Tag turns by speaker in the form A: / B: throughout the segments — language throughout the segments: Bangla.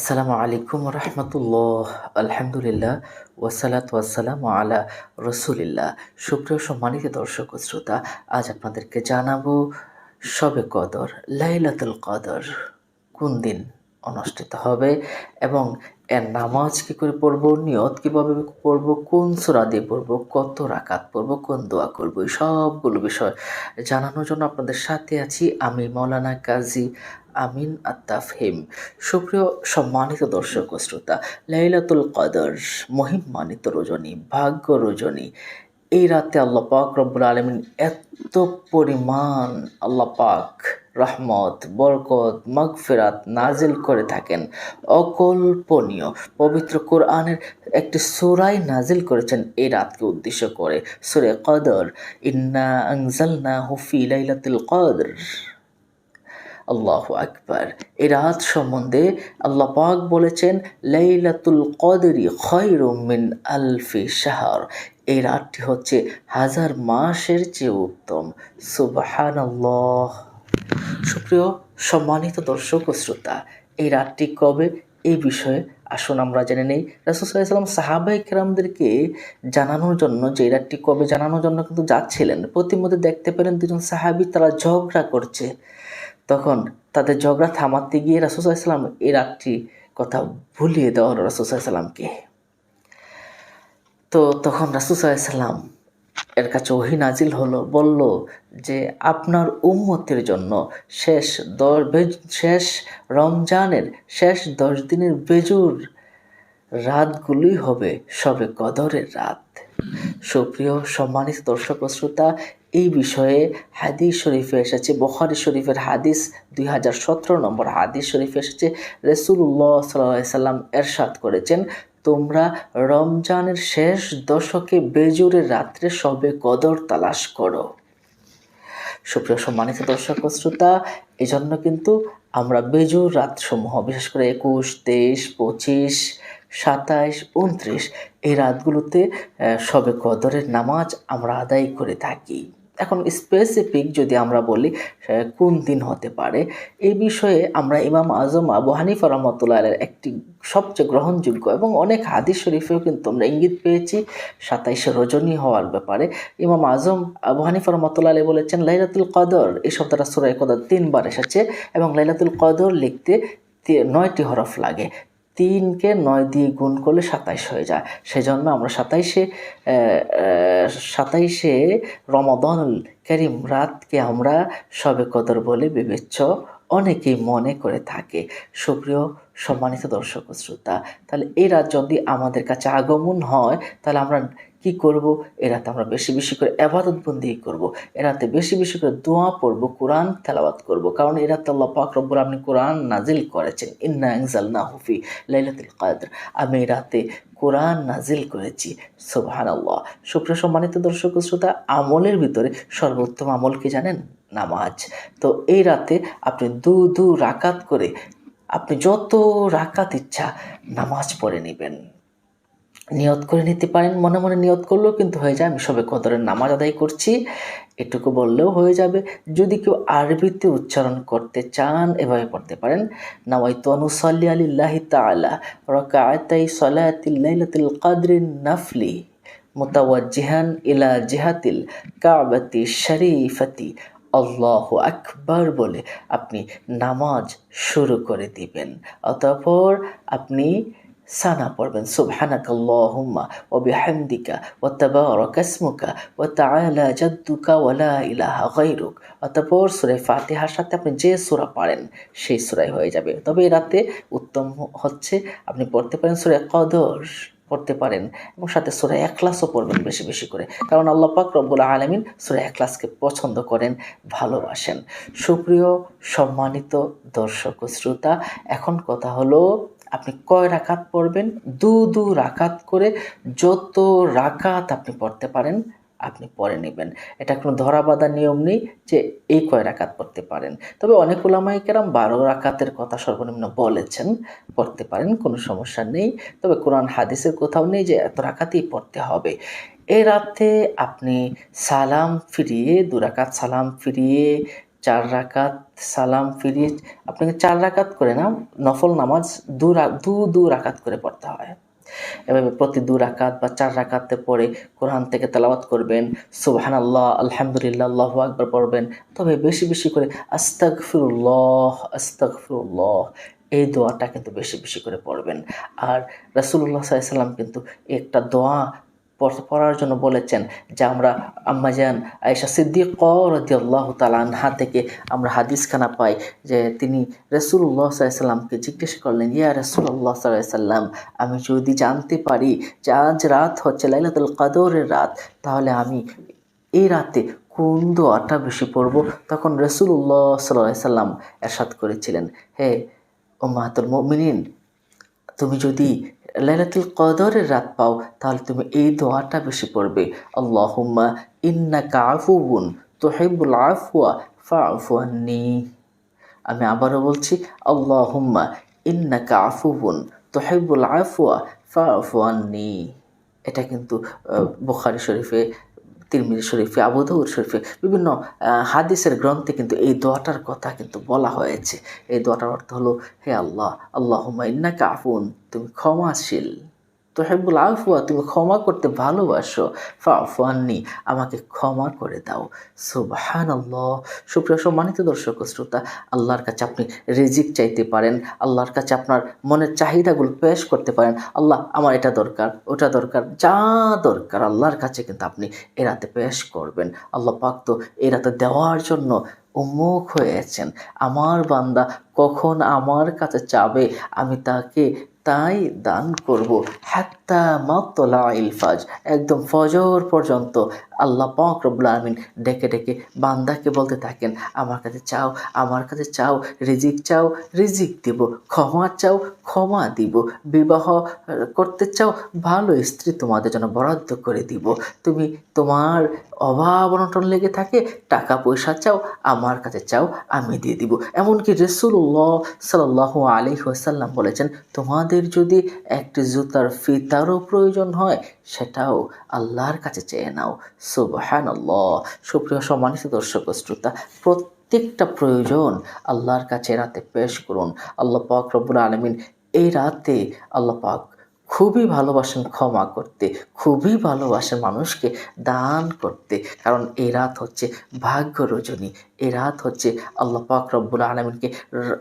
A: আসসালামু আলাইকুম রহমতুল্লাহ। আলহামদুলিল্লাহ ওয়াসালাতু ওয়াসসালামু আলা রসুলিল্লাহ। সুপ্রিয় সম্মানিত দর্শক ও শ্রোতা, আজ আপনাদেরকে জানাবো শবে কদর, লাইলাতুল কদর কোন দিন অনুষ্ঠিত হবে এবং এর নামাজ কী করে পড়ব, নিয়ত কীভাবে পড়ব, কোন সূরা দিয়ে পড়ব, কত রাকাত পড়ব, কোন দোয়া করব, এই সবগুলো বিষয় জানানোর জন্য আপনাদের সাথে আছি আমি মাওলানা কাজী আমিন আত-তাফহিম। সুপ্রিয় সম্মানিত দর্শক ও শ্রোতা, লাইলাতুল কদর মহিমান্বিত রজনী, ভাগ্য রজনী। এই রাতে আল্লাহ পাক রব্বুল আলামিন এত পরিমাণ আল্লাহ পাক রহমত, বরকত, মাগফিরাত নাজিল করে থাকেন, অকল্পনীয়। পবিত্র কোরআনের একটি সূরাই নাজিল করেছেন এই রাতকে উদ্দেশ্য করে, সূরা কদর। ইন্না আনজালনাহু ফি লাইলাতুল কদর। আল্লাহু আকবার। এই রাত সম্বন্ধে আল্লাহ পাক বলেছেন, লাইলাতুল কদরি খায়রুম মিন আলফি শাহর। এই রাতটি হচ্ছে হাজার মাসের চেয়ে উত্তম। সুবহানাল্লাহ। সুপ্রিয় সম্মানিত দর্শক ও শ্রোতা, এই রাতটি কবে, এই বিষয়ে আসুন আমরা জেনে নেই। রাসূল সাল্লাল্লাহু আলাইহি ওয়াসাল্লাম সাহাবায়ে কেরামদেরকে জানানোর জন্য, যে এই রাতটি কবে জানানোর জন্য কিন্তু যাচ্ছিলেন, প্রতিমধ্যে দেখতে পেলেন দুজন সাহাবী তারা ঝগড়া করছে। তখন তাদের ঝগড়া থামাতে গিয়ে রাসূল সাল্লাল্লাহু আলাইহি ওয়াসাল্লাম এই রাতটি কথা ভুলিয়ে দেওয়া হলো রাসূল সাল্লাল্লাহু আলাইহি ওয়াসাল্লামকে। তো তখন রাসূল সাল্লাল্লাহু আলাইহি ওয়াসাল্লাম এর কাছে ওহী নাজিল হলো, বলল যে আপনার উম্মতের জন্য শেষ রমজানের শেষ 10 দিনের বেজুর রাতগুলোই হবে শবে কদরের রাত। সুপ্রিয় সম্মানিত দর্শক ও শ্রোতা, এই বিষয়ে হাদিস শরীফে এসেছে, বুখারী শরীফের হাদিস 2017 নম্বর হাদিস শরীফে এসেছে, রাসূলুল্লাহ সাল্লাল্লাহু আলাইহি সাল্লাম এরশাদ করেছেন, তোমরা রমজানের শেষ দশকে বেজুরের রাত্রে শবে কদর তালাশ করো। সুপ্রিয় সম্মানিত দর্শক ও শ্রোতা, এজন্য কিন্তু আমরা বেজুর রাতসমূহ, বিশেষ করে 21, 23, 25, 27, 29 এই রাতগুলোতে শবে কদরের নামাজ আমরা আদায় করে থাকি। এখন স্পেসিফিক যদি আমরা বলি কোন দিন হতে পারে, এই বিষয়ে আমরা ইমাম আজম আবু হানিফা রাহমাতুল্লাহ আলাইহির একটি সবচেয়ে গ্রহণযোগ্য এবং অনেক হাদিস শরীফেও কিন্তু আমরা ইঙ্গিত পেয়েছি 27 রজনী হওয়ার ব্যাপারে। ইমাম আজম আবু হানিফা রাহমাতুল্লাহ আলাইহি বলেছেন, লাইলাতুল কদর এই শব্দটা সূরা কদর 3 বার এসেছে এবং লাইলাতুল কদর লিখতে 9টি হরফ লাগে। 3কে 9 দিয়ে গুণ করলে 27 হয়ে যায়। সেজন্য আমরা 27শে রমাদানুল কারীম রাতকে আমরা শবে কদর বলে বিবেচ্য অনেকেই মনে করে থাকে। সুপ্রিয় সম্মানিত দর্শক ও শ্রোতা, তাহলে এই রাত যদি আমাদের কাছে আগমন হয়, তাহলে আমরা কি করব? এ রাতে আমরা বেশি বেশি করে ইবাদত বন্দেগী করব, এ রাতে বেশি বেশি করে দোয়া পড়ব, কোরআন তেলাওয়াত করব। কারণ এ রাতে আল্লাহ পাক রব্বুল আলামিন কোরআন নাজিল করেছেন, ইন্না আনজালনাহু ফি লাইলাতুল কদর। আমি এই রাতে কোরআন নাজিল করেছি। সুবহানাল্লাহ। সুপ্রিয় সম্মানিত দর্শক ও শ্রোতা, আমলের ভিতরে সর্বোত্তম আমল কি জানেন? নামাজ। তো এই রাতে আপনি দু রাকাত করে, আপনি যত রাকাত ইচ্ছা নামাজ পড়ে নেবেন। নিয়ত করে নিতে পারেন, মনে মনে নিয়ত করলেও কিন্তু হয়ে যায় আমি শবে কদরের নামাজ আদায় করছি, এটুকু বললেও হয়ে যাবে। যদি কেউ আরবিতে উচ্চারণ করতে চান, এভাবে পড়তে পারেন, নাওয়াইতু আন উসাল্লি লিল্লাহি তাআলা রাকাআতাই সালাতিল লাইলাতুল কদরিন নাফলি মুতাওয়াজ্জিহান ইলা জিহাতিল কাবাতি শরীফাতি আল্লাহু আকবার বলে আপনি নামাজ শুরু করে দিবেন। অতঃপর আপনি সানা পড়বেন, সুবহানাকাল্লাহুম্মা ওয়া বিহামদিকা ওয়া তাবারাকা ইসমুকা ওয়া তাআলা জাদ্দুকা ওয়া লা ইলাহা গায়রুক। অতঃপর সূরা ফাতিহার সাথে আপনি যে সূরা পারেন সেই সূরাই হয়ে যাবে। তবে এই রাতে উত্তম হচ্ছে আপনি পড়তে পারেন সূরা কদর পড়তে পারেন এবং সাথে সূরা ইখলাসও পড়বেন বেশি বেশি করে, কারণ আল্লাহ পাক রব্বুল আলামিন সূরা ইখলাসকে পছন্দ করেন, ভালোবাসেন। সুপ্রিয় সম্মানিত দর্শক ও শ্রোতা, এখন কথা হলো আপনি কয় রাকাত পড়বেন? দু রাকাত করে যত রাকাত আপনি পড়তে পারেন আপনি পড়ে নেবেন। এটা কোনো ধরা বাঁধা নিয়ম নেই যে এই কয় রাকাত পড়তে পারেন। তবে অনেক উলামায়ে কেরাম 12 রাকাতের কথা সর্বনিম্ন বলেছেন, পড়তে পারেন, কোনো সমস্যা নেই। তবে কোরআন হাদিসের কোথাও নেই যে এত রাকাতই পড়তে হবে। এই রাতে আপনি সালাম ফিরিয়ে, 2 রাকাত সালাম ফিরিয়ে 4 রাকাত সালাম ফিরিয়ে আপনাকে 4 রাকাত করে না, নফল নামাজ 2 রাকাত করে পড়তে হয়। এভাবে প্রতি 2 রাকাত বা 4 রাকাতে পড়ে কোরআন থেকে তেলাওয়াত করবেন, সুবহানাল্লাহ, আলহামদুলিল্লাহ, আল্লাহু আকবার পড়বেন। তবে বেশি, বেশি করে আস্তাগফিরুল্লাহ, আস্তাগফিরুল্লাহ এই দোয়াটা কিন্তু বেশি, বেশি করে পড়বেন। আর রাসূলুল্লাহ সাল্লাল্লাহু আলাইহি ওয়াসাল্লাম কিন্তু একটা দোয়া পড়ার জন্য বলেছেন, যা আমরা আম্মাজান আয়েশা সিদ্দিকা রাদিয়াল্লাহু তাআলা আনহা থেকে আমরা হাদিসখানা পাই যে তিনি রাসূলুল্লাহ সাল্লাল্লাহু আলাইহি ওয়াসাল্লামকে জিজ্ঞেস করলেন, ইয়া রাসূলুল্লাহ সাল্লাল্লাহু আলাইহি ওয়াসাল্লাম, আমি যদি জানতে পারি যে আজ রাত হচ্ছে লাইলাতুল কদরের রাত, তাহলে আমি এই রাতে কোন দোয়াটা বেশি পড়ব? তখন রাসূলুল্লাহ সাল্লাল্লাহু আলাইহি ওয়াসাল্লাম ইরশাদ করেছিলেন, হে উম্মাহাতুল মুমিনিন, তুমি যদি লাইলাতুল কদরের রাত পাও তাহলে তুমি এই দোয়াটা বেশি পড়বে, আল্লাহুম্মা ইন্নাকা আফুউন তুহিব্বুল আফওয়া ফা'ফু আন্নি। আমি আবারও বলছি, আল্লাহুম্মা ইন্নাকা আফুউন তুহিব্বুল আফওয়া ফা'ফু আন্নি। এটা কিন্তু বুখারী শরীফে, তিরমিজি শরীফে, আবু দাউদ শরীফে বিভিন্ন হাদিসের গ্রন্থে কিন্তু এই দোয়াটার কথা কিন্তু বলা হয়েছে। এই দোয়াটার অর্থ হলো, হে আল্লাহ, আল্লাহুম্মা ইন্নাকা আফুন, তুমি ক্ষমাশীল, তুহিব্বুল আফওয়া, তুমি ক্ষমা করতে ভালোবাসো, ফা'ফু আন্নি, আমাকে ক্ষমা করে দাও। সুবহানাল্লাহ। সুপ্রিয় সম্মানিত দর্শক ও শ্রোতা, আল্লাহর কাছে আপনি রিজিক চাইতে পারেন, আল্লাহর কাছে আপনার মনের চাহিদাগুলো পেশ করতে পারেন। আল্লাহ, আমার এটা দরকার, ওটা দরকার, যা দরকার আল্লাহর কাছে কিন্তু আপনি এ রাতে পেশ করবেন। আল্লাহ পাক তো এ রাতে দেওয়ার জন্য উন্মুখ হয়েছেন। আমার বান্দা কখন আমার কাছে চাবে আমি তাকে তাই দান করব। হাত্তা মাতলাইল ফাজ, একদম ফজর পর্যন্ত আল্লাহ পাক রব্বুল আলামিন ডেকে ডেকে বান্দাকে বলতে থাকেন, আমার কাছে চাও, আমার কাছে চাও, রিজিক চাও, রিজিক দিব, ক্ষমা চাও, ক্ষমা দিব, বিবাহ করতে চাও, ভালো স্ত্রী তোমাদের জন্য বরাদ্দ করে দিব, তুমি তোমার অভাব অনটন লেগে থাকে, টাকা পয়সা চাও, আমার কাছে চাও, আমি দিয়ে দিব। এমনকি রাসূলুল্লাহ সাল্লাল্লাহু আলাইহি ওয়াসাল্লাম বলেছেন, তোমাদের যদি একটি জুতার ফিতারও প্রয়োজন হয় সেটাও আল্লাহর কাছে চেয়ে নাও। সুবহানাল্লাহ। সুপ্রিয় সম্মানিত দর্শক ও শ্রোতা, প্রত্যেকটা প্রয়োজন আল্লাহর কাছে রাতে পেশ করুন। আল্লাহ পাক রব্বুল আলামিন এই রাতে আল্লাহ পাক খুবই ভালোবাসেন ক্ষমা করতে, খুবই ভালোবাসেন মানুষকে দান করতে, কারণ এই রাত হচ্ছে ভাগ্য রজনী। এই রাত হচ্ছে আল্লাহ পাক রব্বুল আলামিনকে,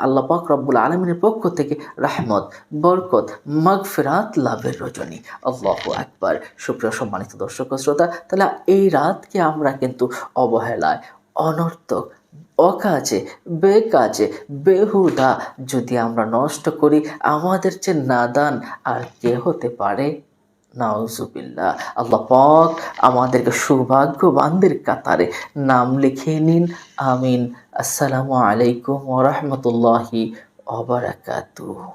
A: আল্লাহ পাক রব্বুল আলামিনের পক্ষ থেকে রহমত, বরকত, মাগফিরাত লাভের রজনী। আল্লাহু আকবার। সুপ্রিয় সম্মানিত দর্শক ও শ্রোতা, তাহলে এই রাতকে আমরা কিন্তু অবহেলায়, অনর্থক, অকাজে, বেকাজে, বেহুদা যদি আমরা নষ্ট করি, আমাদের চেয়ে নাদান আর কে হতে পারে? নাউজুবিল্লাহ। আল্লাহ পাক আমাদেরকে সৌভাগ্যবানদের কাতারে নাম লিখিয়ে নিন। আমিন। আসসালামু আলাইকুম ওয়া রাহমাতুল্লাহি ওয়া বারাকাতুহু।